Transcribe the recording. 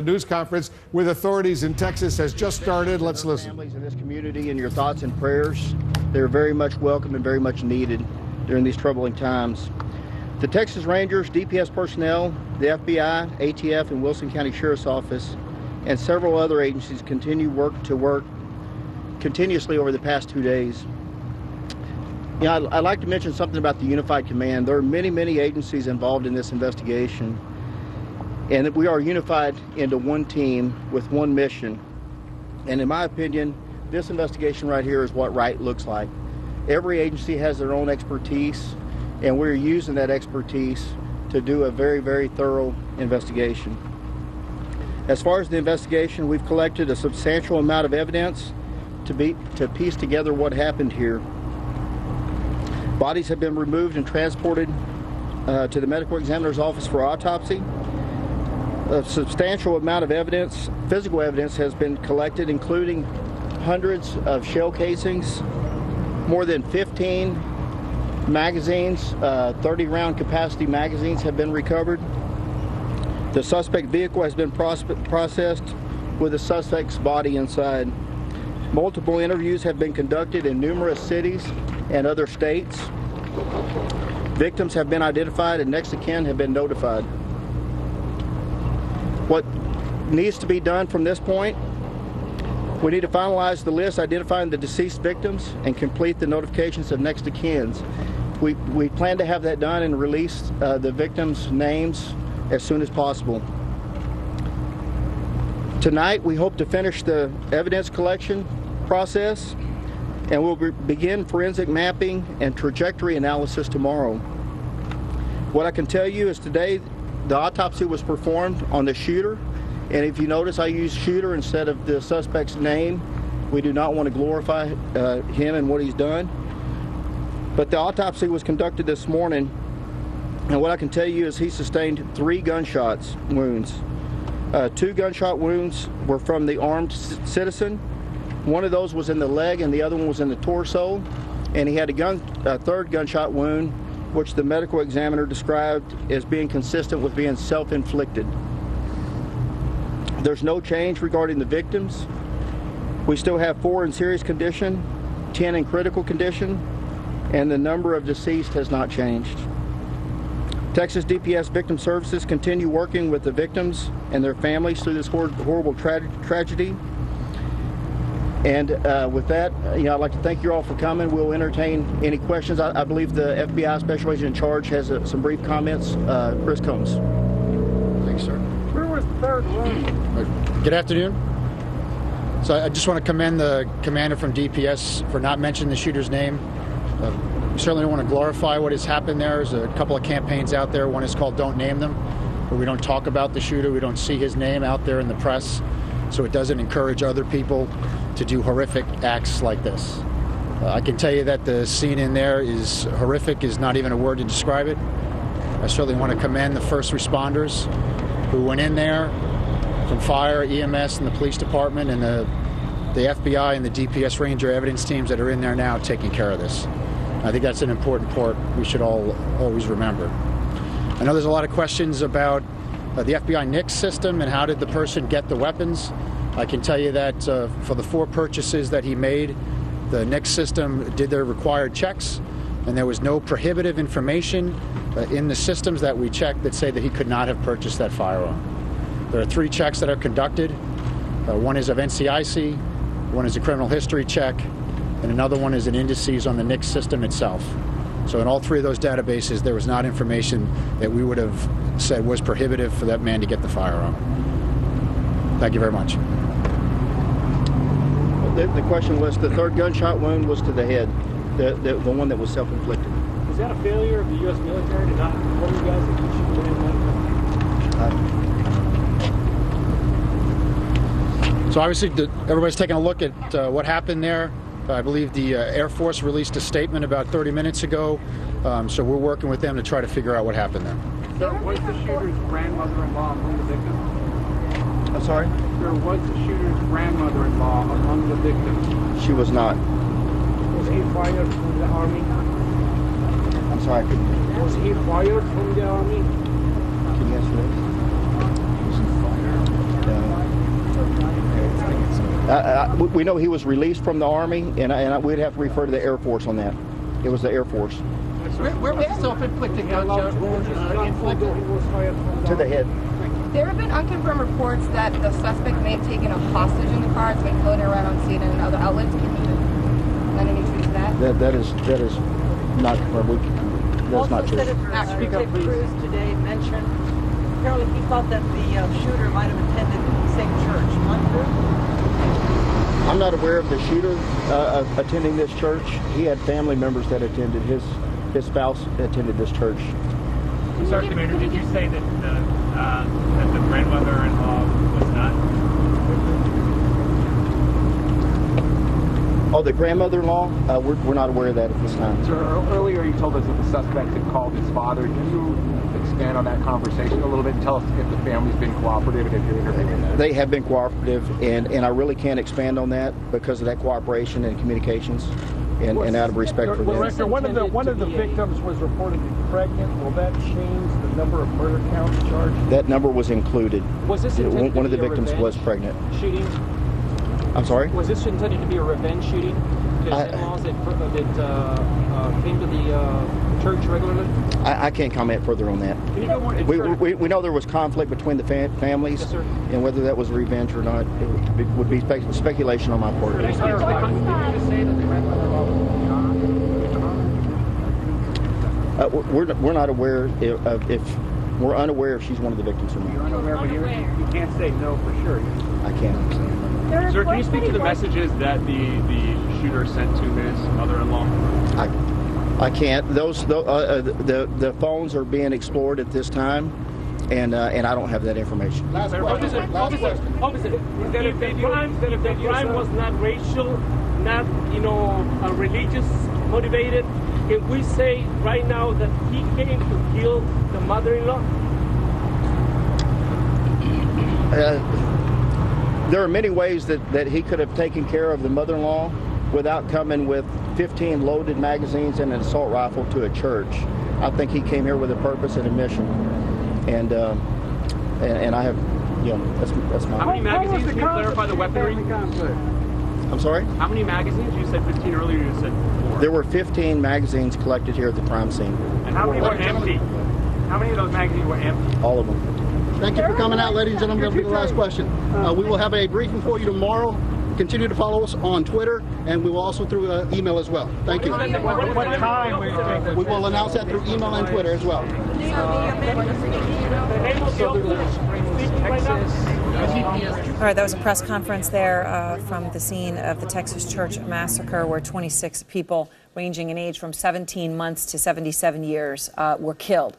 news conference with authorities in Texas has just started. Let's listen. Families in this community and your thoughts and prayers, they're very much welcome and very much needed during these troubling times. The Texas Rangers, DPS personnel, the FBI, ATF, and Wilson County Sheriff's Office, and several other agencies continue to work continuously over the past 2 days. You know, I'd like to mention something about the Unified Command. There are many agencies involved in this investigation, and we are unified into one team with one mission. And in my opinion, this investigation right here is what right looks like. Every agency has their own expertise, and we're using that expertise to do a very thorough investigation. As far as the investigation, we've collected a substantial amount of evidence to piece together what happened here. Bodies have been removed and transported to the medical examiner's office for autopsy. A substantial amount of evidence, physical evidence, has been collected, including hundreds of shell casings, more than 15 magazines, 30-round capacity magazines have been recovered. The suspect vehicle has been processed with the suspect's body inside. Multiple interviews have been conducted in numerous cities and other states. Victims have been identified and next of kin have been notified. What needs to be done from this point? We need to finalize the list identifying the deceased victims and complete the notifications of next of kins. We plan to have that done and release the victims' names as soon as possible. Tonight, we hope to finish the evidence collection process, and we'll begin forensic mapping and trajectory analysis tomorrow. What I can tell you is today, the autopsy was performed on the shooter, and if you notice, I used shooter instead of the suspect's name. We do not want to glorify him and what he's done. But the autopsy was conducted this morning, and what I can tell you is he sustained 3 gunshot wounds. 2 gunshot wounds were from the armed citizen. One of those was in the leg and the other one was in the torso, and he had a third gunshot wound, which the medical examiner described as being consistent with being self-inflicted. There's no change regarding the victims. We still have 4 in serious condition, 10 in critical condition, and the number of deceased has not changed. Texas DPS Victim Services continue working with the victims and their families through this horrible tragedy. And with that, I'd like to thank you all for coming. We'll entertain any questions. I believe the FBI Special Agent in charge has some brief comments. Chris Combs. Thanks, sir. Where was the third one? Good afternoon. So I just want to commend the commander from DPS for not mentioning the shooter's name. We certainly don't want to glorify what has happened there. There's a couple of campaigns out there. One is called Don't Name Them, where we don't talk about the shooter. We don't see his name out there in the press, so it doesn't encourage other people to do horrific acts like this. I can tell you that the scene in there is horrific, is not even a word to describe it. I certainly want to commend the first responders who went in there from fire, EMS, and the police department, and the FBI and the DPS Ranger evidence teams that are in there now taking care of this. I think that's an important part we should all always remember. I know there's a lot of questions about the FBI NICS system and how did the person get the weapons. I can tell you that for the 4 purchases that he made, the NICS system did their required checks, and there was no prohibitive information in the systems that we checked that say that he could not have purchased that firearm. There are 3 checks that are conducted. One is of NCIC, one is a criminal history check, and another one is an indices on the NICS system itself. So in all 3 of those databases, there was not information that we would have said was prohibitive for that man to get the firearm. Thank you very much. The question was, the third gunshot wound was to the head, the one that was self-inflicted. Is that a failure of the U.S. military to not inform you guys that you should have been in? So obviously, everybody's taking a look at what happened there. I believe the Air Force released a statement about 30 minutes ago, so we're working with them to try to figure out what happened there. Sir, was the shooter's grandmother-in-law among the victims? I'm sorry? Sir, was the shooter's grandmother-in-law among the victims? She was not. Was he fired from the Army? I'm sorry. Was he fired from the Army? Can you answer this? Was he fired? We know he was released from the Army, and we'd have to refer to the Air Force on that. It was the Air Force. Where was the self-inflicted gunshot inflicted? To the head. There have been unconfirmed reports that the suspect may have taken a hostage in the car. It's been floating around on CNN and other outlets. Can you lend any truth to that? That is not confirmed. That's not true. Dick Cruz today mentioned apparently he thought that the shooter might have attended the same church. Untrue? I'm not aware of the shooter attending this church. He had family members that attended. His spouse attended this church. Sir, Commander, did you say that the grandmother-in-law was not? Oh, the grandmother-in-law? We're not aware of that at this time. Sir, earlier you told us that the suspect had called his father. Can you expand on that conversation a little bit and tell us if the family's been cooperative and if you're interviewing them? They have been cooperative, and I really can't expand on that because of that cooperation and communications, and out of respect for them. Director, one of the victims was reportedly pregnant. Will that change the number of murder counts charged? That number was included. Was this intended one of the to be a victims revenge was pregnant. shooting? I'm sorry? Was this intended to be a revenge shooting? To his in-laws that came to the church regularly? I can't comment further on that. Can you go more? We know there was conflict between the families, Yes, sir. and whether that was revenge or not, it would be speculation on my part. Can you say that the grandmother-in-law was We're not aware if we're unaware if she's one of the victims or You're not. unaware, but you can't say no for sure. I can't. Sir, can you speak to the messages that the shooter sent to his mother-in-law? I can't. The phones are being explored at this time, and I don't have that information. Officer, If the crime was not racial, not religious motivated, can we say right now that he came to kill the mother-in-law? There are many ways that he could have taken care of the mother-in-law without coming with 15 loaded magazines and an assault rifle to a church. I think he came here with a purpose and a mission, and I have, that's my. How many magazines? Can you clarify the weaponry? I'm sorry? How many magazines? You said 15 earlier. You said 4. There were 15 magazines collected here at the crime scene. And how many were empty? How many of those magazines were empty? All of them. Thank you for coming out, ladies and gentlemen. That'll be the last question. We will have a briefing for you tomorrow. Continue to follow us on Twitter, and we will also through email as well. Thank you. What time will you take? We will announce that through email and Twitter as well. All right, that was a press conference there from the scene of the Texas church massacre where 26 people ranging in age from 17 months to 77 years were killed.